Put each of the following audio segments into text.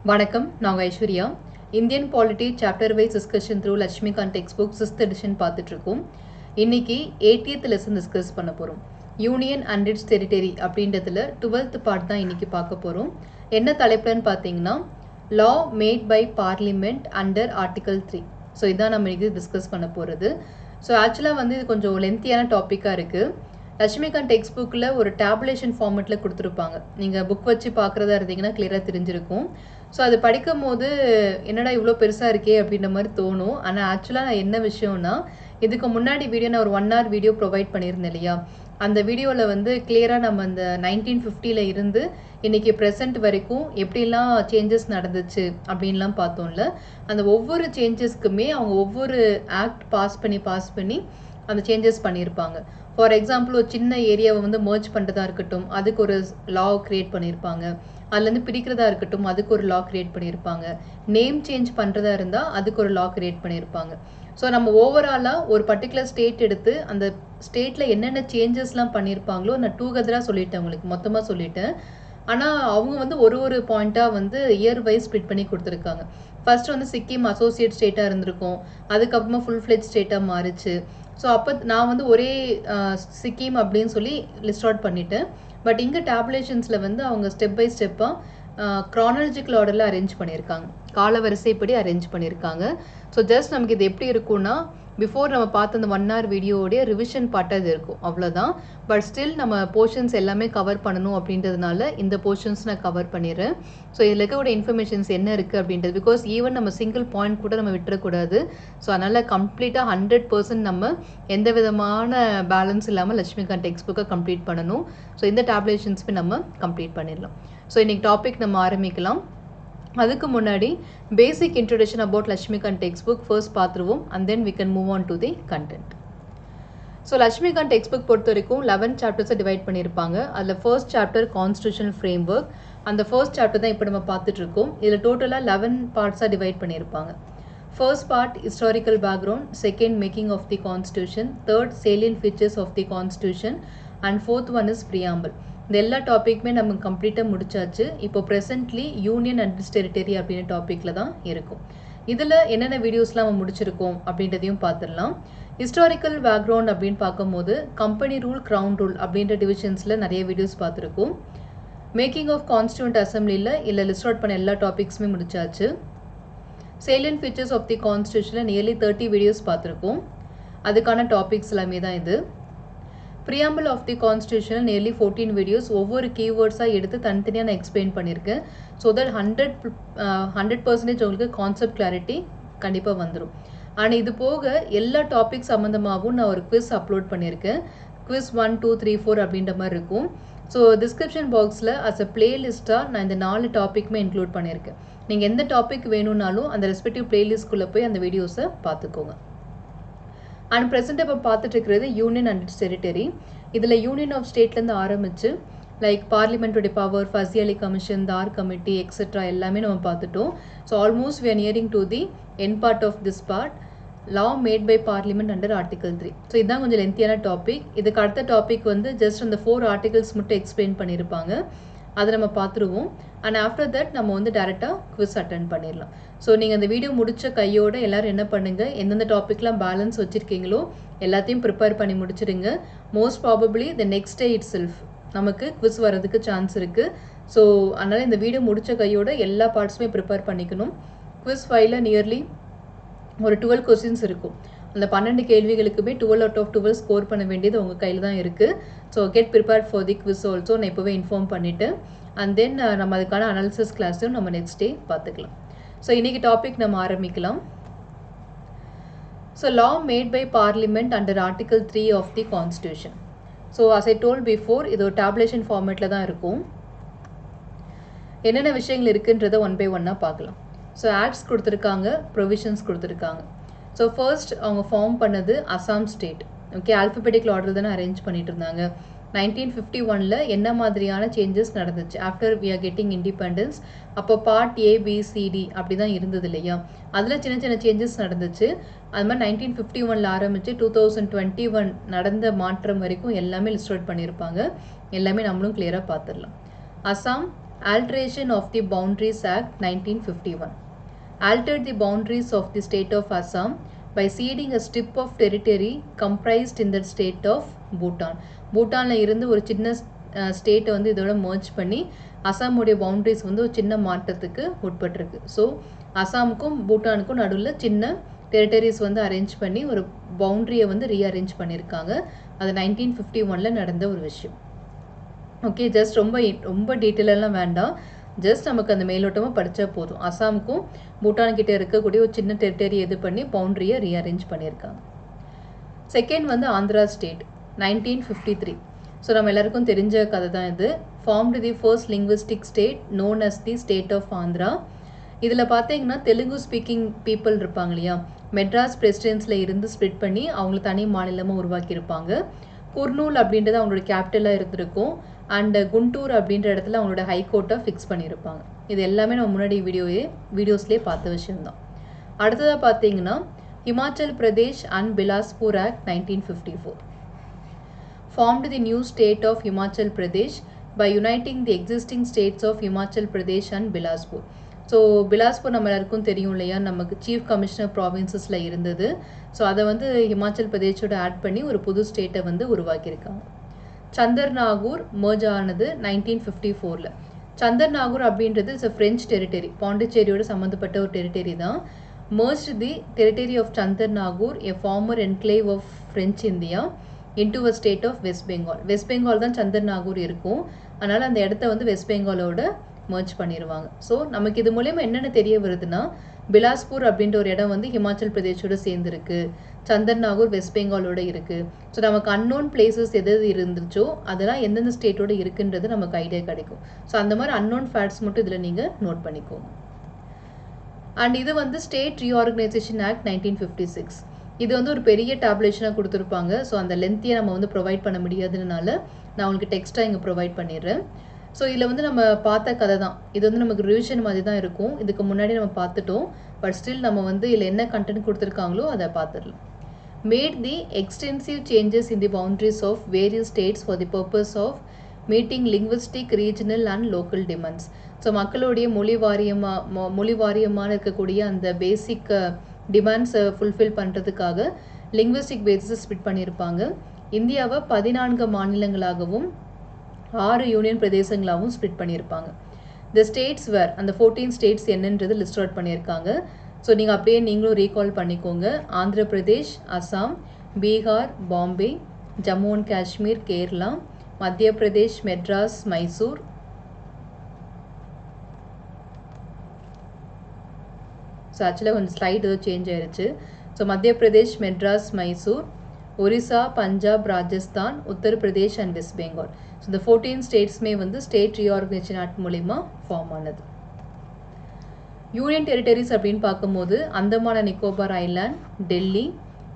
வணக்கம், நான் Aishwarya. Indian polity chapter wise discussion through Laxmikanth text book 6th edition பார்த்துட்டு இருக்கோம். இன்னைக்கு 80th லெசன் டிஸ்கஸ் பண்ண போகிறோம். யூனியன் அண்ட் இட்ஸ் டெரிட்டரி அப்படின்றதுல 12th பார்ட் தான் இன்னைக்கு பார்க்க போகிறோம். என்ன தலைப்புலன்னு பார்த்தீங்கன்னா law made by parliament under article 3. So இதான் நம்ம இன்னைக்கு டிஸ்கஸ் பண்ண போகிறது. ஸோ ஆக்சுவலாக வந்து இது கொஞ்சம் லென்த்தியான டாப்பிக்காக இருக்குது. லட்சுமிகாந்த் டெக்ஸ்ட் புக்கில் ஒரு டேபுலேஷன் ஃபார்மெட்டில் கொடுத்துருப்பாங்க. நீங்கள் புக் வச்சு பார்க்குறதா இருந்தீங்கன்னா கிளியராக தெரிஞ்சிருக்கும். ஸோ அது படிக்கும் போது என்னடா இவ்வளோ பெருசாக இருக்கே அப்படின்ற மாதிரி தோணும். ஆனால் ஆக்சுவலாக என்ன விஷயம்னா, இதுக்கு முன்னாடி வீடியோ நான் ஒரு 1 hour வீடியோ ப்ரொவைட் பண்ணியிருந்தேன் இல்லையா, அந்த வீடியோவில் வந்து கிளியராக நம்ம அந்த 1950 இருந்து இன்றைக்கி ப்ரெசண்ட் வரைக்கும் எப்படிலாம் சேஞ்சஸ் நடந்துச்சு அப்படின்லாம் பார்த்தோம்ல. அந்த ஒவ்வொரு சேஞ்சஸ்க்குமே அவங்க ஒவ்வொரு ஆக்ட் பாஸ் பண்ணி அந்த சேஞ்சஸ் பண்ணியிருப்பாங்க. ஃபார் எக்ஸாம்பிள் ஒரு சின்ன ஏரியாவை வந்து மர்ஜ் பண்ணுறதா இருக்கட்டும், அதுக்கு ஒரு லா க்ரியேட் பண்ணியிருப்பாங்க. அதுலேருந்து பிரிக்கிறதா இருக்கட்டும், அதுக்கு ஒரு லா க்ரியேட் பண்ணியிருப்பாங்க. நேம் சேஞ்ச் பண்ணுறதா இருந்தால் அதுக்கு ஒரு லா க்ரியேட் பண்ணியிருப்பாங்க. ஸோ நம்ம ஓவராலாக ஒரு பர்டிகுலர் ஸ்டேட் எடுத்து அந்த ஸ்டேட்டில் என்னென்ன சேஞ்சஸ்லாம் பண்ணியிருப்பாங்களோ நான் டூகெதராக சொல்லிட்டேன், உங்களுக்கு மொத்தமாக சொல்லிட்டேன். ஆனால் அவங்க வந்து ஒரு பாயிண்ட்டாக வந்து இயர் வைஸ் ஸ்ப்ளிட் பண்ணி கொடுத்துருக்காங்க. ஃபர்ஸ்ட் வந்து சிக்கிம் அசோசியேட் ஸ்டேட்டாக இருந்திருக்கும், அதுக்கப்புறமா ஃபுல் ஃப்ளெஜ் ஸ்டேட்டாக மாறிச்சு. ஸோ அப்போ நான் வந்து ஒரே சிக்கிம் அப்படின்னு சொல்லி லிஸ்ட் அவுட் பண்ணிட்டேன். பட் இங்கே டேபுலேஷன்ஸில் வந்து அவங்க ஸ்டெப் பை ஸ்டெப்பாக க்ரானாலஜிக்கல் ஆர்டரில் அரேஞ்ச் பண்ணியிருக்காங்க, கால வரிசைப்படி அரேஞ்ச் பண்ணியிருக்காங்க. ஸோ ஜஸ்ட் நமக்கு இது எப்படி இருக்கும்னா, பிஃபோர் நம்ம பார்த்த அந்த 1 hour வீடியோடைய ரிவிஷன் பார்ட்டாக இது இருக்கும், அவ்வளோதான். பட் ஸ்டில் நம்ம போர்ஷன்ஸ் எல்லாமே கவர் பண்ணணும் அப்படின்றதுனால இந்த போர்ஷன்ஸ் நான் கவர் பண்ணிடுறேன். ஸோ இதில் இருக்கக்கூடிய இன்ஃபர்மேஷன்ஸ் என்ன இருக்குது அப்படின்றது, பிகாஸ் ஈவன் நம்ம சிங்கிள் பாயிண்ட் கூட நம்ம விட்டுறக்கூடாது. ஸோ அதனால் கம்ப்ளீட்டாக 100% நம்ம எந்த விதமான பேலன்ஸ் இல்லாமல் லட்சுமிகாந்த் டெக்ஸ்ட் புக்கை கம்ப்ளீட் பண்ணணும். ஸோ இந்த டேப்லேஷன்ஸுமே நம்ம கம்ப்ளீட் பண்ணிடலாம். ஸோ இன்றைக்கி டாபிக் நம்ம ஆரம்பிக்கலாம். அதுக்கு முன்னாடி basic introduction about Lakshmikanth text book first பார்த்துருவோம், and then we can move on to the content. So Lakshmikanth text book பொறுத்த வரைக்கும் 11 சாப்டர்ஸை டிவைட் பண்ணியிருப்பாங்க. அதில் first chapter constitutional framework, அந்த ஃபர்ஸ்ட் சாப்டர் தான் இப்போ நம்ம பார்த்துட்டு இருக்கோம். இதில் டோட்டலாக 11 பார்ட்ஸாக டிவைட் பண்ணியிருப்பாங்க. First part historical background, second making of the constitution, third salient features of the constitution, and fourth one is preamble. இந்த எல்லா டாப்பிக்குமே நம்ம கம்ப்ளீட்டாக முடிச்சாச்சு. இப்போ presently union and its territory அப்படின்ற டாப்பிக்கில் தான் இருக்கும். இதில் என்னென்ன வீடியோஸ்லாம் நம்ம முடிச்சிருக்கோம் அப்படின்றதையும் பார்த்துடலாம். ஹிஸ்டாரிக்கல் பேக்ரவுண்ட் அப்படின்னு பார்க்கும்போது கம்பெனி ரூல், க்ரௌன் ரூல் அப்படின்ற டிவிஷன்ஸில் நிறைய வீடியோஸ் பார்த்துருக்கோம். மேக்கிங் ஆஃப் கான்ஸ்டியூண்ட் அசம்பிளியில் இல்லை லிஸ்ட் அவுட் பண்ண எல்லா டாபிக்ஸுமே முடிச்சாச்சு. சேலியன்ட் ஃபீச்சர்ஸ் ஆஃப் தி கான்ஸ்டியூஷனில் நியர்லி 30 வீடியோஸ் பார்த்துருக்கோம். அதுக்கான டாபிக்ஸ் எல்லாமே தான் இது. Preamble of the constitution nearly 14 videos, ஒவ்வொரு கீவேர்ட்ஸாக எடுத்து தனித்தனியாக நான் எக்ஸ்பிளைன் பண்ணியிருக்கேன். ஸோ தட் 100% உங்களுக்கு கான்செப்ட் கிளாரிட்டி கண்டிப்பாக வந்துடும். ஆனால் இது போக எல்லா டாபிக் சம்மந்தமாகவும் நான் ஒரு குவிஸ் அப்லோட் பண்ணியிருக்கேன். குவிஸ் 1, 2, 3, 4 அப்படின்ற மாதிரி இருக்கும். ஸோ டிஸ்கிரிப்ஷன் பாக்ஸில் அஸ் அ பிளேலிஸ்ட்டாக நான் இந்த 4 டாப்பிக்குமே இன்க்ளூட் பண்ணியிருக்கேன். நீங்கள் எந்த டாபிக் வேணும்னாலும் அந்த ரெஸ்பெக்டிவ் பிளேலிஸ்ட்குள்ளே போய் அந்த வீடியோஸை பார்த்துக்கோங்க. அண்ட் ப்ரெசென்ட் இப்போ பார்த்துட்டு இருக்கிறது யூனியன் அண்ட் இட்ஸ் டெரிட்டரி. இதில் யூனியன் ஆஃப் ஸ்டேட்லேருந்து ஆரம்பித்து லைக் பார்லிமெண்ட்டுடைய power, Fazl Ali commission, Dhar committee etcetera எல்லாமே நம்ம பார்த்துட்டோம். So almost we are nearing to the end part of this part, law made by parliament under article 3. So இதுதான் கொஞ்சம் லென்த்தியான டாபிக். இதுக்கு அடுத்த டாபிக் வந்து ஜஸ்ட் அந்த 4 ஆர்டிகல்ஸ் மட்டும் எக்ஸ்பிளைன் பண்ணியிருப்பாங்க, அதை நம்ம பார்த்துருவோம். அண்ட் ஆஃப்டர் தட் நம்ம வந்து டேரெக்டாக குவிஸ் அட்டன் பண்ணிடலாம். ஸோ நீங்கள் அந்த வீடியோ முடித்த கையோடு எல்லோரும் என்ன பண்ணுங்கள், எந்தெந்த டாப்பிக்லாம் பேலன்ஸ் வச்சுருக்கீங்களோ எல்லாத்தையும் ப்ரிப்பேர் பண்ணி முடிச்சிடுங்க. Most probably the next day itself நமக்கு குவிஸ் வர்றதுக்கு சான்ஸ் இருக்குது. ஸோ அதனால் இந்த வீடியோ முடித்த கையோட எல்லா பார்ட்ஸுமே ப்ரிப்பேர் பண்ணிக்கணும். குவிஸ் ஃபைலில் நியர்லி ஒரு 12 கொஸ்டின்ஸ் இருக்கும். அந்த 12 கேள்விகளுக்குமே 12 out of 12 ஸ்கோர் பண்ண வேண்டியது உங்கள் கையில் தான் இருக்குது. So get prepared for the quiz also, நான் இப்போவே இன்ஃபார்ம் பண்ணிவிட்டு அண்ட் தென் நம்ம அதுக்கான அனாலிசிஸ் கிளாஸையும் நம்ம நெக்ஸ்ட் டே பார்த்துக்கலாம். ஸோ இன்றைக்கி டாபிக் நம்ம ஆரம்பிக்கலாம். So law made by parliament under article 3 of the constitution. So as I told before இது ஒரு டேபுலேஷன் ஃபார்மேட்டில் தான் இருக்கும். என்னென்ன விஷயங்கள் இருக்குன்றதை 1 by 1 பார்க்கலாம். ஸோ ஆக்ட்ஸ் கொடுத்துருக்காங்க, ப்ரொவிஷன்ஸ் கொடுத்துருக்காங்க. ஸோ ஃபர்ஸ்ட் அவங்க ஃபார்ம் பண்ணது Assam state. Okay, alphabetical order தானே அரேஞ்ச் பண்ணிட்டு இருந்தாங்க. 1951 என்ன மாதிரியான சேஞ்சஸ் நடந்துச்சு after we are getting independence. அப்போ பார்ட் ABCD அப்படி தான் இருந்தது இல்லையா, அதில் சின்ன சின்ன சேஞ்சஸ் நடந்துச்சு. அது மாதிரி 1951 ஆரம்பித்து 2021 நடந்த மாற்றம் வரைக்கும் எல்லாமே லிஸ்ட் அவுட் பண்ணியிருப்பாங்க. எல்லாமே நம்மளும் கிளியராக பார்த்துடலாம். Assam Alteration of the Boundaries Act 1951 altered the boundaries of the state of Assam by ceding a strip of territory comprised in the state of Bhutan. பூட்டான்ல இருந்து ஒரு சின்ன ஸ்டேட்டை வந்து இதோட மர்ஜ் பண்ணி அசாமுடைய பவுண்டரிஸ் வந்து ஒரு சின்ன மாற்றத்துக்கு உட்பட்டிருக்கு. ஸோ அசாமுக்கும் பூட்டானுக்கும் நடுவில் சின்ன டெரிட்டரிஸ் வந்து அரேஞ்ச் பண்ணி ஒரு பவுண்டரியை வந்து ரீஅரேஞ்ச் பண்ணியிருக்காங்க. அது 1951 நடந்த ஒரு விஷயம். ஓகே, ஜஸ்ட் ரொம்ப டீட்டெயிலெல்லாம் வேண்டாம், ஜஸ்ட் நமக்கு அந்த மேலோட்டமாக படித்தா போதும். அசாமுக்கும் பூட்டான்கிட்ட இருக்கக்கூடிய ஒரு சின்ன டெரிட்டரி இது பண்ணி பவுண்டரியை ரீஅரேஞ்ச் பண்ணியிருக்காங்க. செகண்ட் வந்து ஆந்திரா ஸ்டேட் 1953. ஸோ நம்ம எல்லாருக்கும் தெரிஞ்ச கதை தான் இது. Formed the first linguistic state known as the state of Andhra. இதில் பார்த்தீங்கன்னா தெலுங்கு ஸ்பீக்கிங் பீப்புள் இருப்பாங்க இல்லையா, மெட்ராஸ் பிரசிடென்ஸில் இருந்து ஸ்ப்ளிட் பண்ணி அவங்களை தனி மாநிலமாக உருவாக்கியிருப்பாங்க. குர்னூல் அப்படின்றது அவங்களோட கேபிட்டலாக இருந்திருக்கும். அண்ட் குண்டூர் அப்படின்ற இடத்துல அவங்களோட ஹைகோர்ட்டை ஃபிக்ஸ் பண்ணியிருப்பாங்க. இது எல்லாமே நம்ம முன்னாடி வீடியோஸ்லேயே பார்த்த விஷயம்தான். அடுத்ததாக பார்த்தீங்கன்னா Himachal Pradesh and Bilaspur act 1954 formed the new state of Himachal Pradesh by uniting the existing states of Himachal Pradesh and Bilaspur. So Bilaspur நம்ம எல்லாருக்கும் தெரியும் இல்லையா, நமக்கு சீஃப் கமிஷனர் ப்ராவின்சஸில் இருந்தது. ஸோ அதை வந்து ஹிமாச்சல் பிரதேஷோட ஆட் பண்ணி ஒரு புது ஸ்டேட்டை வந்து உருவாக்கியிருக்காங்க. சந்தர் நாகூர் மர்ஜ் ஆனது 1954. சந்தர் நாகூர் அப்படின்றது இட்ஸ் ஃப்ரெஞ்ச் டெரிட்டரி, பாண்டிச்சேரியோட சம்மந்தப்பட்ட ஒரு டெரிட்டரி தான். merged the territory of Chandar Nagur, a former enclave of French India, into a state of West Bengal. West Bengal தான் சந்தர் நாகூர் இருக்கும். அதனால் அந்த இடத்த வந்து வெஸ்ட் பெங்காலோட மர்ஜ் பண்ணிடுவாங்க. ஸோ நமக்கு இது மூலயமா என்னென்ன தெரிய வருதுன்னா, பிலாஸ்பூர் அப்படின்ற ஒரு இடம் வந்து ஹிமாச்சல் பிரதேஷோட சேர்ந்துருக்கு, சந்தர் நாகூர் வெஸ்ட் பெங்காலோட இருக்குது. ஸோ நமக்கு அன்னோன் பிளேசஸ் எது இருந்துச்சோ அதெல்லாம் எந்தெந்த ஸ்டேட்டோட இருக்குன்றது நமக்கு ஐடியா கிடைக்கும். ஸோ அந்த மாதிரி அன்னோன் ஃபேக்ட்ஸ் மட்டும் இதில் நீங்கள் நோட் பண்ணிக்கோங்க. அண்ட் இது வந்து ஸ்டேட் ரீஆர்கனைசேஷன் ஆக்ட் 1956. இது வந்து ஒரு பெரிய டேப்லேஷனாக கொடுத்துருப்பாங்க. ஸோ அந்த லென்த்தியை நம்ம வந்து ப்ரொவைட் பண்ண முடியாதுனால நான் உங்களுக்கு டெக்ஸ்ட்டாக இங்கே ப்ரொவைட் பண்ணிடுறேன். ஸோ இதில் வந்து நம்ம பார்த்த கதை தான், இது வந்து நமக்கு ரிவிஷன் மாதிரி தான் இருக்கும். இதுக்கு முன்னாடி நம்ம பார்த்துட்டோம், பட் ஸ்டில் நம்ம வந்து இதில் என்ன கண்டென்ட் கொடுத்துருக்காங்களோ அதை பார்த்துடலாம். Made the extensive changes in the boundaries of various states for the purpose of meeting linguistic regional and local demands. So மக்களுடைய மொழி வாரியமான இருக்கக்கூடிய அந்த பேசிக் டிமாண்ட்ஸை ஃபுல்ஃபில் பண்ணுறதுக்காக லிங்குவிஸ்டிக் பேசிஸ் ஸ்பிட் பண்ணியிருப்பாங்க. இந்தியாவை 14 மாநிலங்களாகவும் 6 யூனியன் பிரதேசங்களாகவும் ஸ்பிட் பண்ணியிருப்பாங்க. த ஸ்டேட்ஸ் வேர், அந்த 14 ஸ்டேட்ஸ் என்னன்றது லிஸ்ட் அவுட் பண்ணியிருக்காங்க. ஸோ நீங்கள் அப்படியே நீங்களும் ரீகால் பண்ணிக்கோங்க. ஆந்திர பிரதேஷ், அசாம், பீகார், பாம்பே, ஜம்மு அண்ட் காஷ்மீர், கேரளா, மத்திய பிரதேஷ், மெட்ராஸ், மைசூர், ஸோ ஆக்சுவலாக கொஞ்சம் ஸ்லைட் ஏதோ சேஞ்ச் ஆயிடுச்சு. So Madhya Pradesh, Madras, Mysore, Orissa, Punjab, Rajasthan, Uttar Pradesh and west Bengal. So இந்த 14 ஸ்டேட்ஸுமே வந்து ஸ்டேட் ரீஆர்கனைசேஷன் ஆக்ட் மூலிமா ஃபார்ம் ஆனது. யூனியன் டெரிட்டரிஸ் அப்படின்னு பார்க்கும்போது Andaman and Nicobar island, Delhi,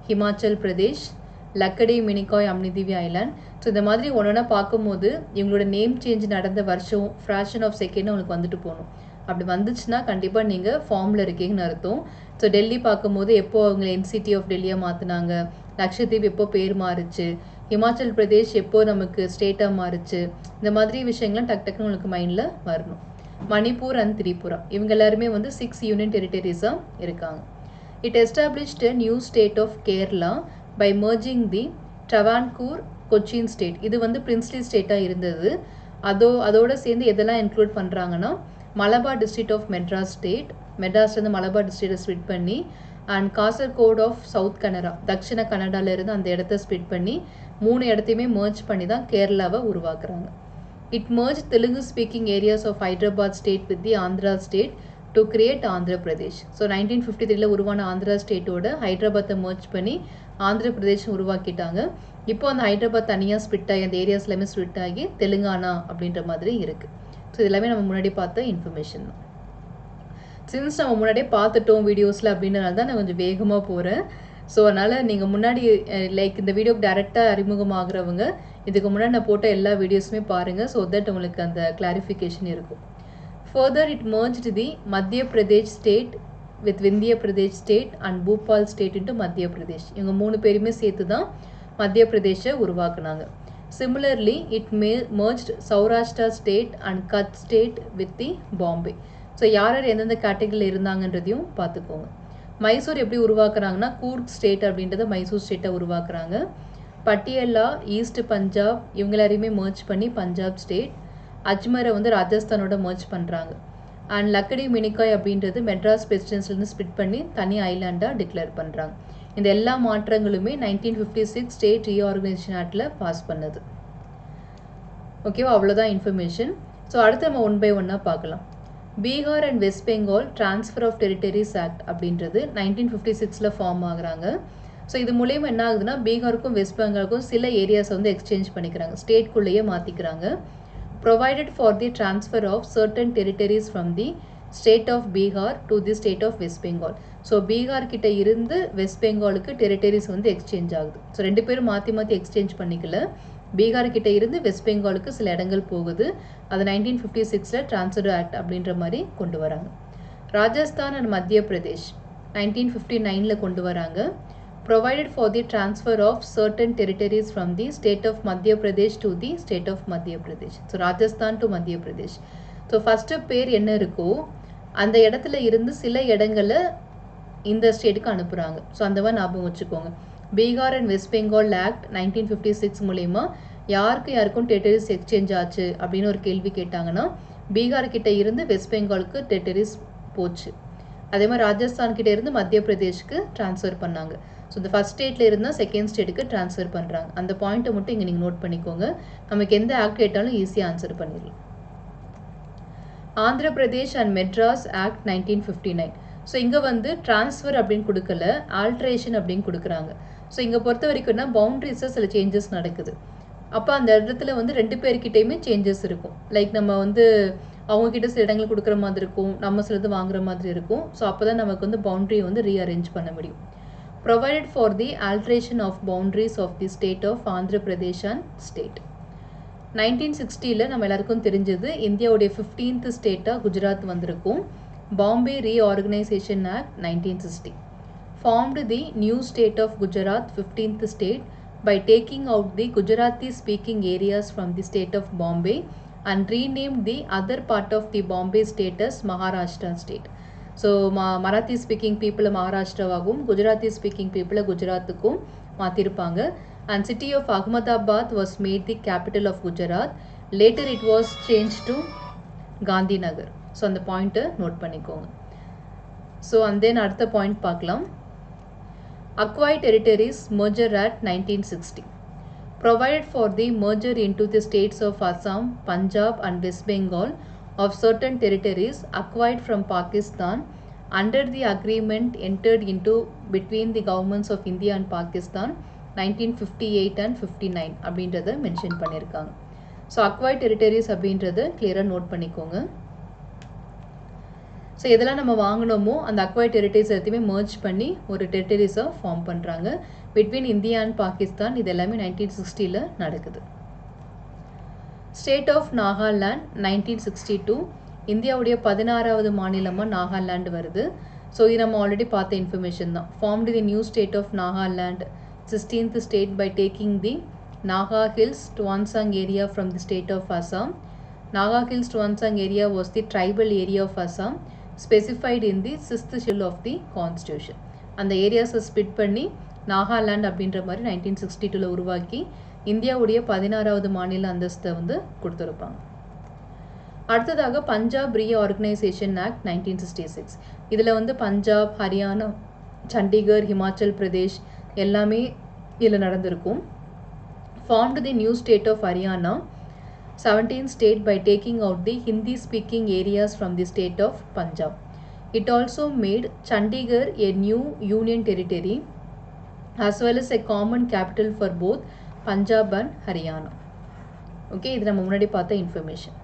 Himachal Pradesh, Laccadive, Minicoy, Amindivi island. So இந்த மாதிரி ஒன்றா பார்க்கும்போது இவங்களோட நேம் சேஞ்ச் நடந்த வருஷம் ஃப்ராக்ஷன் ஆஃப் செகண்ட் உங்களுக்கு வந்துட்டு போகணும். அப்படி வந்துச்சுன்னா கண்டிப்பாக நீங்கள் ஃபார்மில் இருக்கீங்கன்னு அர்த்தம். ஸோ டெல்லி பார்க்கும்போது எப்போ அவங்க என்சிடி ஆஃப் டெல்லியாக மாற்றினாங்க, லக்ஷதீப் எப்போ பேர் மாறுச்சு, ஹிமாச்சல் பிரதேஷ் எப்போ நமக்கு ஸ்டேட்டாக மாறுச்சு, இந்த மாதிரி விஷயங்கள்லாம் டக்குன்னு உங்களுக்கு மைண்டில் வரணும். மணிப்பூர் அண்ட் திரிபுரா இவங்க எல்லாருமே வந்து 6 யூனியன் டெரிட்டரிஸாக இருக்காங்க. It established a new state of Kerala by merging the Travancore Cochin state. இது வந்து பிரின்ஸ்லி ஸ்டேட்டாக இருந்தது. அதோட சேர்ந்து எதெல்லாம் இன்க்ளூட் பண்ணுறாங்கன்னா, Malabar district of Madras state, மெட்ராஸ்லேருந்து மலபார் டிஸ்ட்ரிக்டை ஸ்பிட் பண்ணி, and Kasaragod of south Kanara, Dakshina கனடாவிலேருந்து அந்த இடத்த ஸ்பிட் பண்ணி 3 இடத்தையுமே மர்ஜ் பண்ணி தான் கேரளாவை உருவாக்குறாங்க. It merge Telugu speaking areas of Hyderabad state with the Andhra state to create Andhra Pradesh. So 1953 உருவான ஆந்திரா ஸ்டேட்டோட ஹைதராபாத்தை மர்ஜ் பண்ணி ஆந்திர பிரதேஷ் உருவாக்கிட்டாங்க. இப்போ அந்த ஹைதராபாத் தனியாக ஸ்பிட் ஆகி அந்த ஏரியாஸ் எல்லாமே ஸ்பிட் ஆகி தெலுங்கானா அப்படின்ற மாதிரி இருக்குது. ஸோ இது எல்லாமே நம்ம முன்னாடி பார்த்த இன்ஃபர்மேஷன் தான். சின்ஸ் நம்ம முன்னாடியே பார்த்துட்டோம் வீடியோஸில் அப்படின்றனால தான் நான் கொஞ்சம் வேகமாக போகிறேன். ஸோ அதனால் நீங்கள் முன்னாடி லைக் இந்த வீடியோக்கு டைரெக்டாக அறிமுகமாகறவங்க இதுக்கு முன்னாடி நான் போட்ட எல்லா வீடியோஸுமே பாருங்கள். ஸோ தட் உங்களுக்கு அந்த கிளாரிஃபிகேஷன் இருக்கும். ஃபர்தர் இட் மர்ஜ்டு தி மத்திய Pradesh state with Vindhya Pradesh state and Bhupal state into மத்திய பிரதேஷ். இவங்க 3 பேருமே சேர்த்து தான் மத்திய பிரதேஷை உருவாக்குனாங்க. Similarly, it merged Saurashtra state and Kutch state with the Bombay. So யார் யார் எந்தெந்த கேட்டகரியில் இருந்தாங்கன்றதையும் பார்த்துக்கோங்க. மைசூர் எப்படி உருவாக்குறாங்கன்னா கூர்க் ஸ்டேட் அப்படின்றத மைசூர் ஸ்டேட்டை உருவாக்குறாங்க. பட்டியலா ஈஸ்ட் பஞ்சாப் இவங்க எல்லாரையுமே மர்ஜ் பண்ணி பஞ்சாப் ஸ்டேட். அஜ்மரை வந்து ராஜஸ்தானோட மர்ஜ் பண்ணுறாங்க. அண்ட் லக்கடி மினிகாய் அப்படின்றது மெட்ராஸ் பிரசிடென்சிலேருந்து ஸ்பிட் பண்ணி தனி ஐலாண்டாக டிக்ளேர் பண்ணுறாங்க. இந்த எல்லா மாற்றங்களுமே 1956 ஸ்டேட் ரீஆர்கனைசேஷன் ஆக்டில் பாஸ் பண்ணது. ஓகேவா, அவ்வளோதான் இன்ஃபர்மேஷன். ஸோ அடுத்து நம்ம ஒன் பை ஒன்னாக பார்க்கலாம். Bihar and west Bengal transfer of territories act அப்படின்றது 1956 ஃபார்ம் ஆகுறாங்க. ஸோ இது மூலயமா என்ன ஆகுதுன்னா பீகாருக்கும் வெஸ்ட் பெங்காலுக்கும் சில ஏரியாஸை வந்து எக்ஸ்சேஞ்ச் பண்ணிக்கிறாங்க, ஸ்டேட்குள்ளேயே மாற்றிக்கிறாங்க. Provided for the transfer of certain territories from the state of Bihar to the state of West Bengal. So Bihar கிட்ட இருந்து வெஸ்ட் பெங்காலுக்கு டெரிட்டரிஸ் வந்து எக்ஸ்சேஞ்ச் ஆகுது. ஸோ ரெண்டு பேரும் மாற்றி மாற்றி எக்ஸ்சேஞ்ச் பண்ணிக்கல. பீகார் கிட்ட இருந்து வெஸ்ட் பெங்காலுக்கு சில இடங்கள் போகுது. அது 1956 ட்ரான்ஸ்ஃபர் ஆக்ட் அப்படின்ற மாதிரி கொண்டு வராங்க. ராஜஸ்தான் அண்ட் மத்திய பிரதேஷ் 1959 கொண்டு வராங்க. Provided for the transfer of certain territories from the state of Madhya Pradesh to the state of Madhya Pradesh. So Rajasthan to மத்திய பிரதேஷ். ஸோ ஃபஸ்ட்டு பேர் என்ன இருக்கோ அந்த இடத்துல இருந்து சில இடங்களை இந்த ஸ்டேட்டுக்கு அனுப்புகிறாங்க. ஸோ அந்த மாதிரி ஞாபகம் வச்சுக்கோங்க. Bihar and west Bengal act 1956 மூலயமா யாருக்கும் டெரிட்டரிஸ் எக்ஸ்சேஞ்ச் ஆச்சு அப்படின்னு ஒரு கேள்வி கேட்டாங்கன்னா பீகார் கிட்ட இருந்து வெஸ்ட் பெங்காலுக்கு டெரிட்டரிஸ் போச்சு. அதே மாதிரி ராஜஸ்தான் கிட்ட இருந்து மத்திய பிரதேஷ்க்கு ட்ரான்ஸ்ஃபர் பண்ணாங்க. ஸோ இந்த ஃபர்ஸ்ட் ஸ்டேட்டில் இருந்தால் செகண்ட் ஸ்டேட்டுக்கு ட்ரான்ஸ்ஃபர் பண்ணுறாங்க. அந்த பாயிண்ட்டை மட்டும் இங்கே நீங்கள் நோட் பண்ணிக்கோங்க. நமக்கு எந்த ஆக்ட் கேட்டாலும் ஈஸியாக ஆன்சர் பண்ணிடலாம். Andhra Pradesh and Madras act 1959. So இங்கே வந்து ட்ரான்ஸ்ஃபர் அப்படின்னு கொடுக்கல, ஆல்ட்ரேஷன் அப்படின்னு கொடுக்குறாங்க. ஸோ இங்கே பொறுத்த வரைக்கும்னா பவுண்ட்ரிஸில் சில சேஞ்சஸ் நடக்குது. அப்போ அந்த இடத்துல வந்து ரெண்டு பேர்கிட்டையுமே சேஞ்சஸ் இருக்கும். லைக் நம்ம வந்து அவங்கக்கிட்ட சில இடங்கள் கொடுக்குற மாதிரி இருக்கும், நம்ம சிலது வாங்குற மாதிரி இருக்கும். ஸோ அப்போ தான் நமக்கு வந்து பவுண்ட்ரியை வந்து ரீஅரேஞ்ச் பண்ண முடியும். Provided for the alteration of boundaries of the state of Andhra Pradesh and state. 1960 நம்ம எல்லாருக்கும் தெரிஞ்சது இந்தியாவுடைய 15th ஸ்டேட்டாக குஜராத் வந்திருக்கும். Bombay reorganisation act 1960 formed the new state of Gujarat 15th state by taking out the Gujarati speaking areas from the state of Bombay and renamed the other part of the Bombay state as Maharashtra state. So Marathi speaking people மகாராஷ்டிராவாகவும் Gujarati speaking people குஜராத்துக்கும் மாற்றிருப்பாங்க. And city of Ahmedabad was made the capital of Gujarat. Later it was changed to Gandhinagar. So அந்த பாயிண்ட்டை note பண்ணிக்கோங்க. So and then அடுத்த point பார்க்கலாம். Acquired territories merger act 1960 provided for the merger into the states of Assam, Punjab and West Bengal of certain territories acquired from Pakistan under the agreement entered into between the governments of India and Pakistan 1958 and 59 அப்படின்றத mention பண்ணியிருக்காங்க. So acquired territories அப்படின்றத கிளியராக note பண்ணிக்கோங்க. So எதெல்லாம் நம்ம வாங்கினோமோ அந்த acquired territories எல்லாத்தையுமே merge பண்ணி ஒரு டெரிட்டரிஸாக ஃபார்ம் பண்ணுறாங்க பிட்வீன் இந்தியா அண்ட் பாகிஸ்தான். இது எல்லாமே 1960 நடக்குது. ஸ்டேட் ஆஃப் நாகாலாண்ட் 1962 இந்தியாவுடைய 16வது மாநிலமாக நாகாலாண்டு வருது. ஸோ இது நம்ம ஆல்ரெடி பார்த்த இன்ஃபர்மேஷன் தான். Formed the new state of Nagaland 16th state by taking the Naga Hills Tuansang area from the state of Assam. Naga Hills Tuansang area was the tribal area of Assam specified in the 6th schedule of the constitution. அந்த ஏரியாஸை split பண்ணி நாகாலாண்ட் அப்படின்ற மாதிரி 1962 உருவாக்கி இந்தியாவுடைய 16வது மாநில அந்தஸ்தை வந்து கொடுத்துருப்பாங்க. அடுத்ததாக பஞ்சாப் ரீஆர்கனைசேஷன் ஆக்ட் 1966. இதில் வந்து பஞ்சாப், ஹரியானா, சண்டிகர், ஹிமாச்சல் பிரதேஷ் எல்லாமே இதில் நடந்திருக்கும். Formed the new state of Haryana 17th state by taking out the Hindi speaking areas from the state of Punjab. It also made Chandigarh a new union territory as well as a common capital for both Punjab and Haryana. Okay, இது நம்ம முன்னாடி பார்த்த information.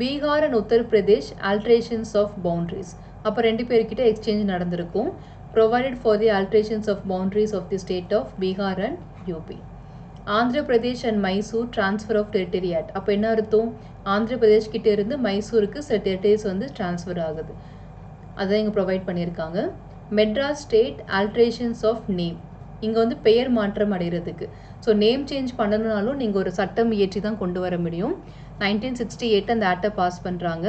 Bihar and Uttar Pradesh alterations of boundaries. அப்போ ரெண்டு பேர்கிட்ட exchange நடந்திருக்கும். Provided for the alterations of boundaries of the state of Bihar and UP. Andhra Pradesh and Mysore transfer of territory act. அப்போ என்ன அர்த்தம்? ஆந்திர பிரதேஷ் கிட்டே இருந்து மைசூருக்கு சில டெரிட்டரிஸ் வந்து ட்ரான்ஸ்ஃபர் ஆகுது. அதை இங்கே ப்ரொவைட் பண்ணியிருக்காங்க. Madras state alterations of name இங்கே வந்து பெயர் மாற்றம் அடைகிறதுக்கு. ஸோ நேம் சேஞ்ச் பண்ணணுனாலும் நீங்கள் ஒரு சட்டம் இயற்றி தான் கொண்டு வர முடியும். 1968 அந்த ஆக்டை பாஸ் பண்ணுறாங்க.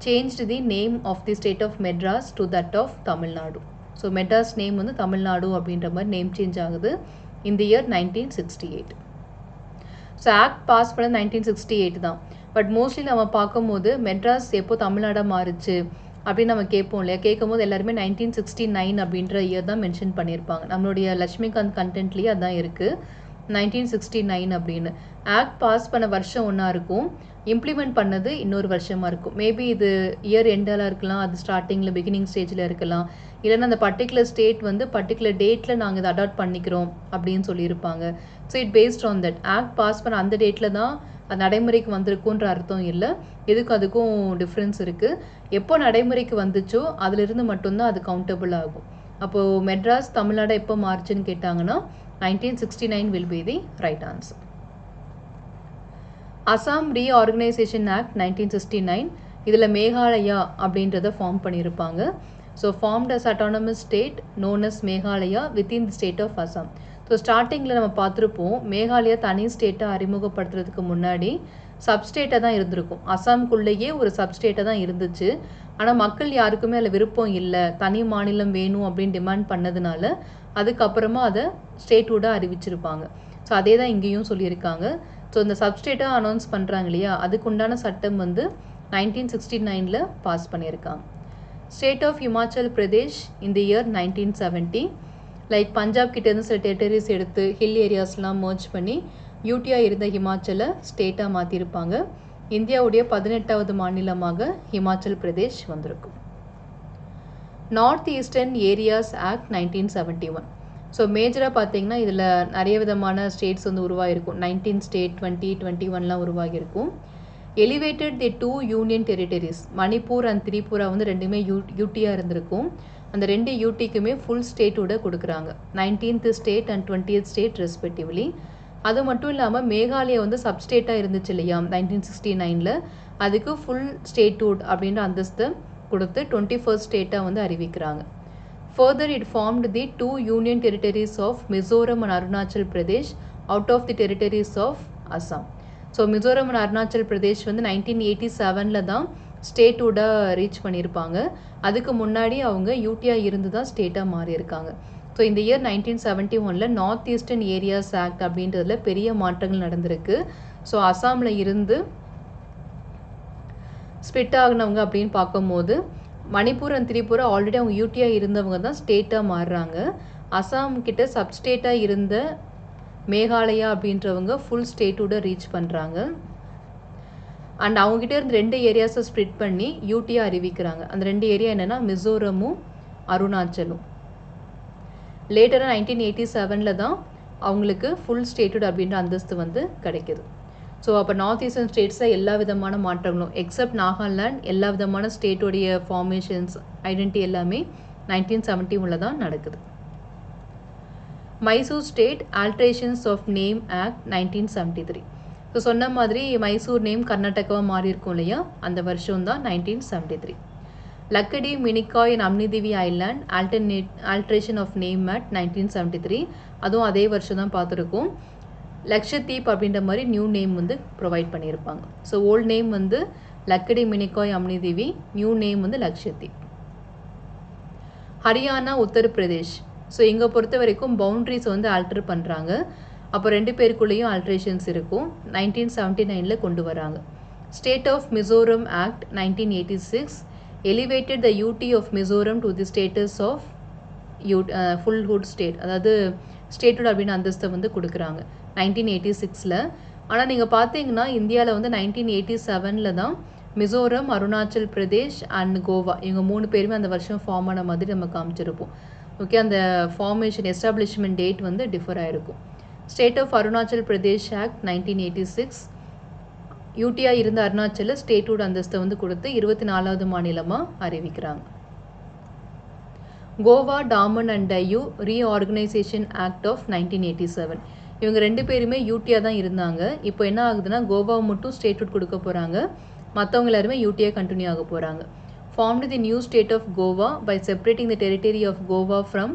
Changed the name of the state of Madras to that of Tamil Nadu. So Madras name வந்து தமிழ்நாடு அப்படின்ற மாதிரி நேம் சேஞ்ச் ஆகுது இந்த இயர் 1968. ஸோ ஆக்ட் பாஸ் பண்ணது 1968 தான். பட் மோஸ்ட்லி நம்ம பார்க்கும்போது மெட்ராஸ் எப்போ தமிழ்நாடாக மாறுச்சு அப்படின்னு நம்ம கேட்போம் இல்லையா? கேட்கும் போது எல்லாருமே 1969 அப்படின்ற இயர் தான் மென்ஷன் பண்ணியிருப்பாங்க. நம்மளுடைய லட்சுமிகாந்த் கண்டென்ட்லேயே அதான் இருக்குது 1969 அப்படின்னு. ஆக்ட் பாஸ் பண்ண வருஷம் ஒன்றா இருக்கும், இம்ப்ளிமெண்ட் பண்ணது இன்னொரு வருஷமாக இருக்கும். மேபி இது இயர் எண்டாக இருக்கலாம், அது ஸ்டார்டிங்கில் பிகினிங் ஸ்டேஜில் இருக்கலாம், இல்லைன்னா அந்த பர்டிகுலர் ஸ்டேட் வந்து பர்டிகுலர் டேட்டில் நாங்கள் இதை அடாப்ட் பண்ணிக்கிறோம் அப்படின்னு சொல்லியிருப்பாங்க. So it based on that. Act pass பண்ண அந்த டேட்டில் தான் அது நடைமுறைக்கு வந்திருக்குன்ற அர்த்தம் இல்லை. இதுக்கும் அதுக்கும் டிஃப்ரென்ஸ் இருக்குது. எப்போ நடைமுறைக்கு வந்துச்சோ அதிலிருந்து மட்டும்தான் அது கவுண்டபிள் ஆகும். அப்போது மெட்ராஸ் தமிழ்நாடு எப்போ மாறுச்சுன்னு கேட்டாங்கன்னா 1969 will be the right answer. Assam reorganisation act 1969, இதில் மேகாலயா அப்படின்றத ஃபார்ம் பண்ணியிருப்பாங்க. So formed as autonomous state known as Meghalaya within the state of Assam. So ஸ்டார்டிங்கில் நம்ம பார்த்துருப்போம், மேகாலயா தனி ஸ்டேட்டை அறிமுகப்படுத்துறதுக்கு முன்னாடி சப்ஸ்டேட்டாக தான் இருந்திருக்கும். அசாம்குள்ளேயே ஒரு சப்ஸ்டேட்டாக தான் இருந்துச்சு. ஆனால் மக்கள் யாருக்குமே அதில் விருப்பம் இல்லை, தனி மாநிலம் வேணும் அப்படின்னு டிமாண்ட் பண்ணதுனால அதுக்கப்புறமா அதை ஸ்டேட்ஹுட்டாக அறிவிச்சிருப்பாங்க. ஸோ அதே தான் இங்கேயும் சொல்லியிருக்காங்க. ஸோ இந்த சப்ஸ்டேட்டாக அனௌன்ஸ் பண்ணுறாங்க இல்லையா, அதுக்குண்டான சட்டம் வந்து 1969 பாஸ் பண்ணியிருக்காங்க. ஸ்டேட் ஆஃப் ஹிமாச்சல் பிரதேஷ் இந்த இயர் 1970. லைக் பஞ்சாப் கிட்டேருந்து சில டெரிட்டரிஸ் எடுத்து ஹில் ஏரியாஸ்லாம் மர்ஜ் பண்ணி யூடியாக இருந்த ஹிமாச்சலை ஸ்டேட்டாக மாற்றிருப்பாங்க. இந்தியாவுடைய 18வது மாநிலமாக ஹிமாச்சல் பிரதேஷ் வந்திருக்கும். North eastern areas act 1971. So மேஜராக பார்த்தீங்கன்னா இதில் நிறைய விதமான ஸ்டேட்ஸ் வந்து உருவாகிருக்கும். 19 ஸ்டேட் 2021 உருவாகியிருக்கும். Elevated the 2 union territories, Manipur and Tripura வந்து ரெண்டுமே யூடியாக இருந்திருக்கும். அந்த 2 யூடிக்குமே ஃபுல் ஸ்டேட்டோட கொடுக்குறாங்க, 19th state and 20th state respectively. அது மட்டும் இல்லாமல் மேகாலயா வந்து சப்ஸ்டேட்டாக இருந்துச்சு இல்லையா 1969, அதுக்கு ஃபுல் ஸ்டேட்ஹுட் அப்படின்ற அந்தஸ்தை கொடுத்து 21st ஸ்டேட்டாக வந்து அறிவிக்கிறாங்க. Further it formed the 2 union territories of Mizoram and Arunachal Pradesh out of the territories of Assam. So Mizoram and Arunachal Pradesh வந்து 1987 தான் ஸ்டேட்டோட ரீச் பண்ணியிருப்பாங்க. அதுக்கு முன்னாடி அவங்க யூடியாக இருந்து தான் ஸ்டேட்டாக மாறியிருக்காங்க. ஸோ இந்த year 1971 north eastern areas act அப்படின்றதுல பெரிய மாற்றங்கள் நடந்திருக்கு. ஸோ அசாமில் இருந்து ஸ்பிட் ஆகினவங்க அப்படின்னு பார்க்கும்போது மணிப்பூர் அண்ட் திரிபுரா ஆல்ரெடி அவங்க யூடியாக இருந்தவங்க தான் ஸ்டேட்டாக மாறுறாங்க. அசாம் கிட்ட சப்ஸ்டேட்டாக இருந்த மேகாலயா அப்படின்றவங்க ஃபுல் ஸ்டேட்டோட ரீச் பண்ணுறாங்க. அண்ட் அவங்ககிட்ட இருந்து 2 ஏரியாஸை ஸ்ப்ளிட் பண்ணி யூடியாக அறிவிக்கிறாங்க. அந்த 2 ஏரியா என்னென்னா மிசோரமும் அருணாச்சலும். லேட்டராக 1987 தான் அவங்களுக்கு ஃபுல் ஸ்டேட்டட் அப்படின்ற அந்தஸ்து வந்து கிடைக்கிது. ஸோ அப்போ நார்த் ஈஸ்டர்ன் ஸ்டேட்ஸில் எல்லா விதமான மாற்றங்களும் எக்ஸப்ட் நாகாலாண்ட் எல்லா விதமான ஸ்டேட்டோடைய ஃபார்மேஷன்ஸ் ஐடென்டிட்டி எல்லாமே 1971 தான் நடக்குது. Mysore state alterations of name act 1973. So சொன்ன மாதிரி மைசூர் நேம் கர்நாடகாவாக மாறி இருக்கும் இல்லையா, அந்த வருஷம் தான் 1973. Laccadive Minicoy and Amindivi island alteration of name act 1973, அதுவும் அதே வருஷம் தான் பார்த்துருக்கோம். லக்ஷதீப் அப்படின்ற மாதிரி நியூ நேம் வந்து ப்ரொவைட் பண்ணியிருப்பாங்க. ஸோ ஓல்ட் நேம் வந்து லக்கடி மினிகாய் அம்னிதிவி, நியூ நேம் வந்து லக்ஷதீப். ஹரியானா உத்தரப்பிரதேஷ். ஸோ இங்கே பொறுத்த வரைக்கும் பவுண்ட்ரிஸ் வந்து ஆல்டர் பண்ணுறாங்க. அப்போ 2 பேருக்குள்ளேயும் ஆல்ட்ரேஷன்ஸ் இருக்கும். 1979 கொண்டு வராங்க. State of Mizoram act 1986 elevated the UT of Mizoram to the status of fullhood state, அதாவது ஸ்டேட்டோட அப்படின்னு அந்தஸ்தை வந்து கொடுக்குறாங்க 1986. ஆனால் நீங்கள் பார்த்தீங்கன்னா இந்தியாவில் வந்து 1987 தான் மிசோரம், அருணாச்சல் பிரதேஷ் அண்ட் கோவா இவங்க 3 பேருமே அந்த வருஷம் ஃபார்ம் ஆன மாதிரி நம்ம காமிச்சிருப்போம். ஓகே, அந்த ஃபார்மேஷன் எஸ்டாப்ளிஷ்மெண்ட் டேட் வந்து டிஃபர் ஆகிருக்கும். State of Arunachal Pradesh act 1986 யூடியாக இருந்த அருணாச்சல ஸ்டேட்ஹுட் அந்தஸ்தை வந்து கொடுத்து 24வது மாநிலமாக அறிவிக்கிறாங்க. Goa, Daman and Diu reorganisation act of 1987. இவங்க 2 பேருமே யூடியாக தான் இருந்தாங்க. இப்போ என்ன ஆகுதுன்னா கோவாவை மட்டும் ஸ்டேட்ஹுட் கொடுக்க போகிறாங்க, மற்றவங்க எல்லாருமே யூடியாக கண்டினியூ ஆக போகிறாங்க. Formed the new state of Goa by separating the territory of Goa from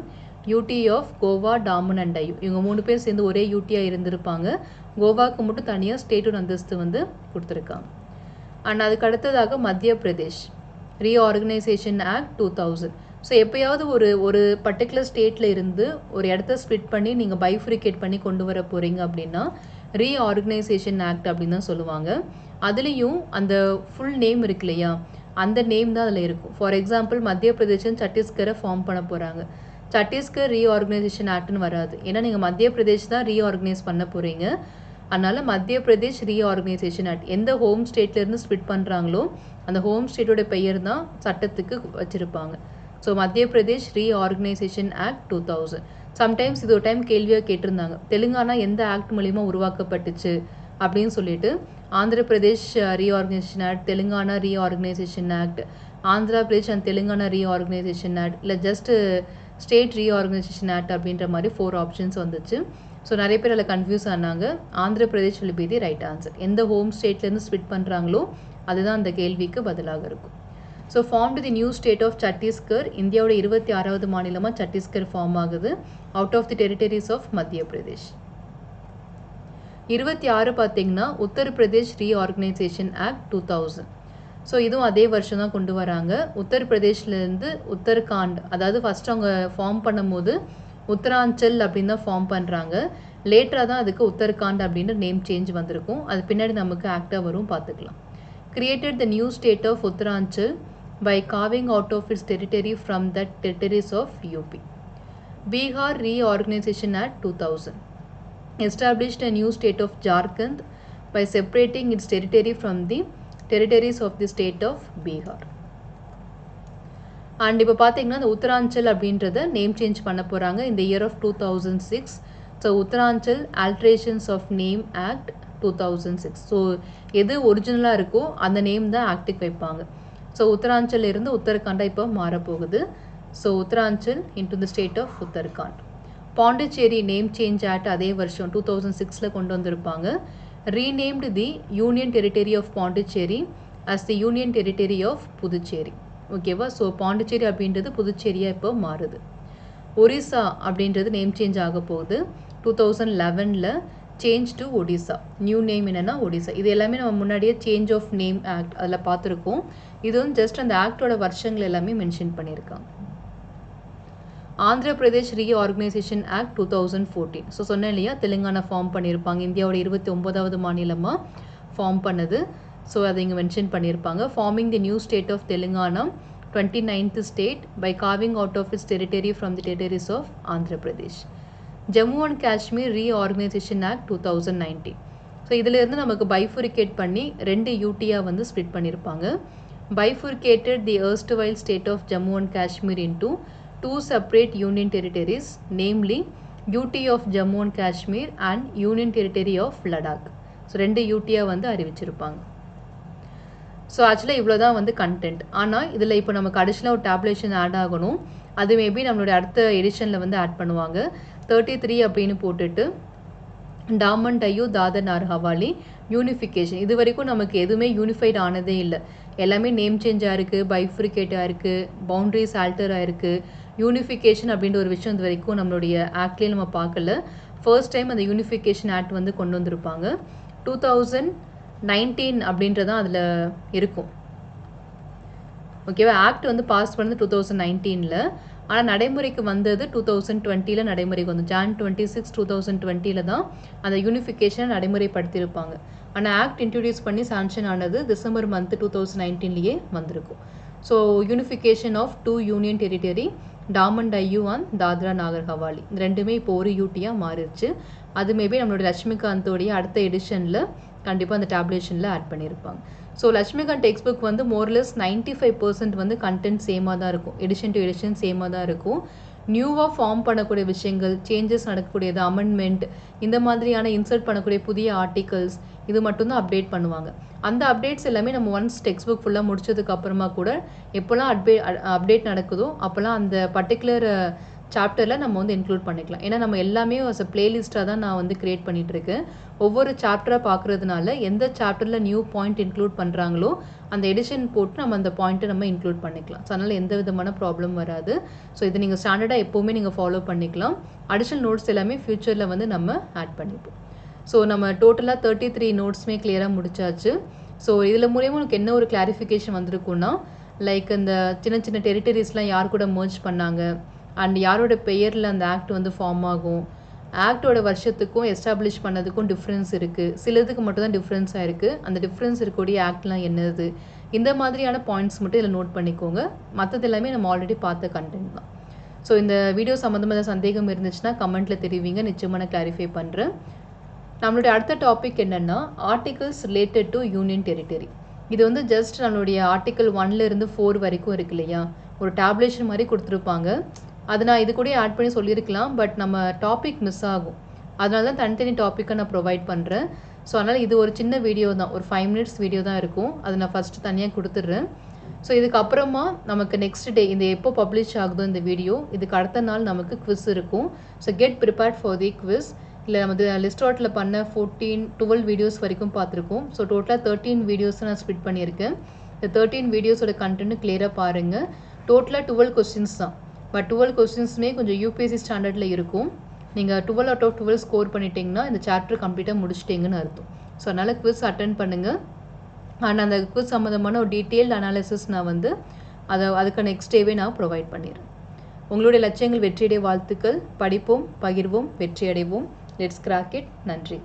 UT of Goa, Daman and Diu. இவங்க 3 பேர் சேர்ந்து ஒரே யூடியாக இருந்திருப்பாங்க. கோவாவுக்கு மட்டும் தனியாக ஸ்டேட்டோட அந்தஸ்து வந்து கொடுத்துருக்காங்க. அண்ட் அதுக்கு அடுத்ததாக மத்திய பிரதேஷ் ரீஆர்கனைசேஷன் ஆக்ட் 2000. ஸோ எப்போயாவது ஒரு பர்டிகுலர் ஸ்டேட்டில் இருந்து ஒரு இடத்த ஸ்ப்ளிட் பண்ணி நீங்கள் பைஃப்ரிகேட் பண்ணி கொண்டு வர போகிறீங்க அப்படின்னா ரீஆர்கனைசேஷன் ஆக்ட் அப்படின்னு தான் சொல்லுவாங்க. அதுலேயும் அந்த ஃபுல் நேம் இருக்கு இல்லையா, அந்த நேம் தான் அதில் இருக்கும். ஃபார் எக்ஸாம்பிள் மத்திய பிரதேசம் சத்தீஸ்கரை ஃபார்ம் பண்ண போகிறாங்க. சத்தீஸ்கர் ரீஆர்கனைசேஷன் ஆக்ட்னு வராது. ஏன்னா நீங்கள் மத்திய பிரதேஷ் தான் ரீஆர்கனைஸ் பண்ண போகிறீங்க. அதனால் மத்திய பிரதேஷ் ரீஆர்கனைசேஷன் ஆக்ட் எந்த ஹோம் ஸ்டேட்லேருந்து ஸ்ப்ளிட் பண்ணுறாங்களோ அந்த ஹோம் ஸ்டேட்டோட பெயர் தான் சட்டத்துக்கு வச்சுருப்பாங்க. So Madhya Pradesh reorganisation act 2000. Sometimes இது ஒரு டைம் கேள்வியாக கேட்டிருந்தாங்க, தெலுங்கானா எந்த ஆக்ட் மூலிமா உருவாக்கப்பட்டுச்சு அப்படின்னு சொல்லிட்டு. Andhra Pradesh reorganisation act, Telangana reorganisation act, Andhra Pradesh and Telangana reorganisation act, இல்லை ஜஸ்ட் ஸ்டேட் ரீஆர்கனைசேஷன் ஆக்ட் அப்படின்ற மாதிரி 4 ஆப்ஷன்ஸ் வந்துச்சு. ஸோ நிறைய பேர் அதில் கன்ஃபியூஸ் ஆனாங்க. Andhra Pradesh will be the right answer. எந்த ஹோம் ஸ்டேட்லேருந்து ஸ்ப்ளிட் பண்ணுறாங்களோ அதுதான் அந்த கேள்விக்கு பதிலாக இருக்கும். So formed the new state of Chhattisgarh. இந்தியாவோட 26வது மாநிலமாக சத்தீஸ்கர் ஃபார்ம் ஆகுது out of the territories of Madhya Pradesh. 26 பார்த்தீங்கன்னா உத்தரப்பிரதேஷ் ரீஆர்கனைசேஷன் ஆக்ட் 2000. ஸோ இதுவும் அதே வருஷம் தான் கொண்டு வராங்க. உத்தரப்பிரதேஷ்லேருந்து உத்தரகாண்ட், அதாவது ஃபஸ்ட் அவங்க ஃபார்ம் பண்ணும்போது உத்தராஞ்சல் அப்படின்னு தான் ஃபார்ம் பண்ணுறாங்க. லேட்டராக தான் அதுக்கு உத்தரகாண்ட் அப்படின்ற நேம் சேஞ்ச் வந்திருக்கும். அது பின்னாடி நமக்கு ஆக்டாக வரும், பார்த்துக்கலாம். Created the new state of Uttaranchal by carving out of its territory from the territories of UP. Bihar reorganisation act 2000 established a new state of Jharkhand by separating its territory from the territories of the state of Bihar. And இப்போ பார்த்தீங்கன்னா இந்த உத்தராஞ்சல் அப்படின்றத name change பண்ண போகிறாங்க இந்த year of 2006. So Uttaranchal alterations of name act 2006. So எது ஒரிஜினலாக இருக்கோ அந்த நேம் தான் ஆக்டுக்கு வைப்பாங்க. ஸோ உத்தராஞ்சல் இருந்து உத்தரகாண்டா இப்போ மாறப்போகுது. So Uttaranchal into the state of Uttarakhand. Pondicherry name change act அதே வருஷம் 2006 கொண்டு வந்திருப்பாங்க. Renamed the union territory of Pondicherry as the union territory of Puducherry. ஓகேவா? ஸோ பாண்டிச்சேரி அப்படின்றது புதுச்சேரியாக இப்போ மாறுது. ஒரிசா அப்படின்றது நேம் சேஞ்ச் ஆக போகுது 2011 change to Odisha. New name என்னென்னா ஒடிசா. இது எல்லாமே நம்ம முன்னாடியே சேஞ்ச் ஆஃப் நேம் ஆக்ட் அதில் பார்த்துருக்கோம். இது வந்து ஜஸ்ட் அந்த ஆக்டோட வருஷங்கள் எல்லாமே மென்ஷன் பண்ணியிருக்காங்க. Andhra Pradesh reorganisation act 2014. So சொன்னேன் இல்லையா, தெலுங்கானா ஃபார்ம் பண்ணியிருப்பாங்க. இந்தியாவோட 29வது மாநிலமாக ஃபார்ம் பண்ணது. ஸோ அதை இங்கே மென்ஷன் பண்ணியிருப்பாங்க. Forming the new state of Telangana 29th state by carving out of its territory from the territories of Andhra Pradesh. Jammu and Kashmir reorganisation act 2019. So இதிலிருந்து நமக்கு பைஃபுரிகேட் பண்ணி 2 யூடியாக வந்து ஸ்ப்ளிட் பண்ணியிருப்பாங்க. bifurcated the erstwhile state of Jammu and Kashmir into 2 separate union territories, namely UT of Jammu and Kashmir and Union Territory of Ladakh. So 2 யூடியாக வந்து அறிவிச்சிருப்பாங்க. So ஆக்சுவலாக இவ்வளோ தான் வந்து கண்டென்ட். ஆனால் இதில் இப்போ நமக்கு அடிஷ்னலாக ஒரு டேப்லேஷன் ஆட் ஆகணும். அது மேபி நம்மளுடைய அடுத்த எடிஷனில் வந்து ஆட் பண்ணுவாங்க. 33 அப்படின்னு போட்டுட்டு டாமன் டையூ, தாதர் நார் ஹவாலி யூனிஃபிகேஷன். இது வரைக்கும் நமக்கு எதுவுமே யூனிஃபைட் ஆனதே இல்லை. எல்லாமே நேம் சேஞ்சாக இருக்குது, பைஃப்ரிகேட்டாக இருக்குது, பவுண்ட்ரிஸ் ஆல்டராக இருக்குது. யூனிஃபிகேஷன் அப்படின்ற ஒரு விஷயம் இது வரைக்கும் நம்மளுடைய ஆக்ட்லேயே நம்ம பார்க்கல. ஃபர்ஸ்ட் டைம் அந்த யூனிஃபிகேஷன் ஆக்ட் வந்து கொண்டு வந்திருப்பாங்க. 2019 அப்படின்றதான் அதில் இருக்கும். ஓகேவா? ஆக்ட் வந்து பாஸ் பண்ணது 2019. ஆனால் நடைமுறைக்கு வந்தது 2020 நடைமுறைக்கு வந்து Jan 26, 2020 தான் அந்த யூனிஃபிகேஷனை நடைமுறைப்படுத்தியிருப்பாங்க. ஆனால் ஆக்ட் இன்ட்ரடியூஸ் பண்ணி சாங்ஷன் ஆனது டிசம்பர் மந்த் 2019 வந்திருக்கும். So unification of 2 union territory, Daman Diu and Dadra Nagar Haveli, இந்த ரெண்டுமே இப்போ ஒரு யூடியாக மாறிடுச்சு. அது மேபி நம்மளோட லட்சுமிகாந்தோடைய அடுத்த எடிஷனில் கண்டிப்பாக அந்த டேப்லேஷனில் ஆட் பண்ணியிருப்பாங்க. ஸோ லட்சுமிகாந்த் டெக்ஸ்ட் புக் வந்து மோர்லெஸ் 95% வந்து கண்டென்ட் சேமாக தான் இருக்கும். எடிஷன் டு எடிஷன் சேமாக தான் இருக்கும். நியூவாக ஃபார்ம் பண்ணக்கூடிய விஷயங்கள், சேஞ்சஸ் நடக்கக்கூடியது, அமெண்ட்மெண்ட், இந்த மாதிரியான இன்சர்ட் பண்ணக்கூடிய புதிய ஆர்டிகல்ஸ், இது மட்டும்தான் அப்டேட் பண்ணுவாங்க. அந்த அப்டேட்ஸ் எல்லாமே நம்ம ஒன்ஸ் டெக்ஸ்ட் புக் ஃபுல்லாக முடிச்சதுக்கு அப்புறமா கூட எப்போல்லாம் அப்டேட் நடக்குதோ அப்போல்லாம் அந்த பர்டிகுலர் சாப்டரில் நம்ம வந்து இன்க்ளூட் பண்ணிக்கலாம். ஏன்னா நம்ம எல்லாமே அஸ் அ பிளேலிஸ்ட்டாக தான் நான் வந்து கிரியேட் பண்ணிகிட்ருக்கேன். ஒவ்வொரு சாப்டராக பார்க்குறதுனால எந்த சாப்டரில் நியூ பாயிண்ட் இன்க்ளூட் பண்ணுறாங்களோ அந்த எடிஷன் போட்டு நம்ம அந்த பாயிண்ட்டை நம்ம இன்க்ளூட் பண்ணிக்கலாம். ஸோ அதனால் எந்த விதமான ப்ராப்ளம் வராது. ஸோ இது நீங்கள் ஸ்டாண்டர்டாக எப்போவுமே நீங்கள் ஃபாலோ பண்ணிக்கலாம். அடிஷ்னல் நோட்ஸ் எல்லாமே ஃப்யூச்சரில் வந்து நம்ம ஆட் பண்ணிப்போம். ஸோ நம்ம டோட்டலாக 33 நோட்ஸுமே கிளியராக முடிச்சாச்சு. ஸோ இதில் மூலியமாக உங்களுக்கு என்ன ஒரு கிளாரிஃபிகேஷன் வந்திருக்குன்னா, லைக் இந்த சின்ன சின்ன டெரிட்டரிஸ்லாம் யார் கூட மர்ஜ் பண்ணாங்க, அண்ட் யாரோட பெயரில் அந்த ஆக்ட் வந்து ஃபார்ம் ஆகும், ஆக்டோட வருஷத்துக்கும் எஸ்டாப்ளிஷ் பண்ணதுக்கும் டிஃப்ரென்ஸ் இருக்குது, சிலதுக்கு மட்டும் தான் டிஃப்ரென்ஸ் ஆயிருக்கு, அந்த டிஃப்ரென்ஸ் இருக்கக்கூடிய ஆக்ட்லாம் என்னது, இந்த மாதிரியான பாயிண்ட்ஸ் மட்டும் இதில் நோட் பண்ணிக்கோங்க. மற்றது எல்லாமே நம்ம ஆல்ரெடி பார்த்த கண்டென்ட் தான். ஸோ இந்த வீடியோ சம்மந்தமாக சந்தேகம் இருந்துச்சுன்னா கமெண்ட்டில் தெரிவிங்க, நிச்சயமாக நான் கிளாரிஃபை பண்ணுறேன். நம்மளுடைய அடுத்த டாபிக் என்னென்னா articles related to union territory. இது வந்து ஜஸ்ட் நம்மளுடைய ஆர்டிக்கல் 1லேருந்து 4 வரைக்கும் இருக்கு இல்லையா, ஒரு டேப்லேஷன் மாதிரி கொடுத்துருப்பாங்க. அதை நான் இது கூட ஆட் பண்ணி சொல்லியிருக்கலாம், பட் நம்ம டாபிக் மிஸ் ஆகும். அதனால தான் தனித்தனி டாப்பிக்கை நான் ப்ரொவைட் பண்ணுறேன். ஸோ அதனால் இது ஒரு சின்ன வீடியோ தான், ஒரு 5 மினிட்ஸ் வீடியோ தான் இருக்கும். அதை நான் ஃபஸ்ட்டு தனியாக கொடுத்துட்றேன். ஸோ இதுக்கப்புறமா நமக்கு நெக்ஸ்ட் டே இந்த எப்போ பப்ளிஷ் ஆகுதோ இந்த வீடியோ, இதுக்கு அடுத்த நாள் நமக்கு குவிஸ் இருக்கும். So get prepared for the quiz. இல்லை நம்ம லிஸ்ட் அவுட்டில் பண்ண 12 வீடியோஸ் வரைக்கும் பார்த்துருக்கோம். ஸோ டோட்டலாக 13 வீடியோஸ் நான் ஸ்பிட் பண்ணியிருக்கேன். இந்த 13 வீடியோஸோட கண்டென்ட் கிளியராக பாருங்கள். டோட்டலாக 12 கொஸ்டின்ஸ் தான். பட் 12 கொஸ்டின்ஸுமே கொஞ்சம் யூபிஎஸ்சி ஸ்டாண்டர்டில் இருக்கும். நீங்கள் 12 out of 12 ஸ்கோர் பண்ணிட்டீங்கன்னா இந்த சாப்டர் கம்ப்ளீட்டாக முடிச்சிட்டிங்கன்னு அர்த்தம். ஸோ அதனால் குவிஸ் அட்டென்ட் பண்ணுங்கள். அண்ட் அந்த குவிஸ் சம்மந்தமான ஒரு டீட்டெயில்டு அனாலிசிஸ் நான் வந்து அதுக்கு நெக்ஸ்ட் டேவே நான் ப்ரொவைட் பண்ணிடுறேன். உங்களுடைய லட்சியங்கள் வெற்றியடைய வாழ்த்துக்கள். படிப்போம், பகிர்வோம், வெற்றியடைவோம். Let's crack it. நன்றி.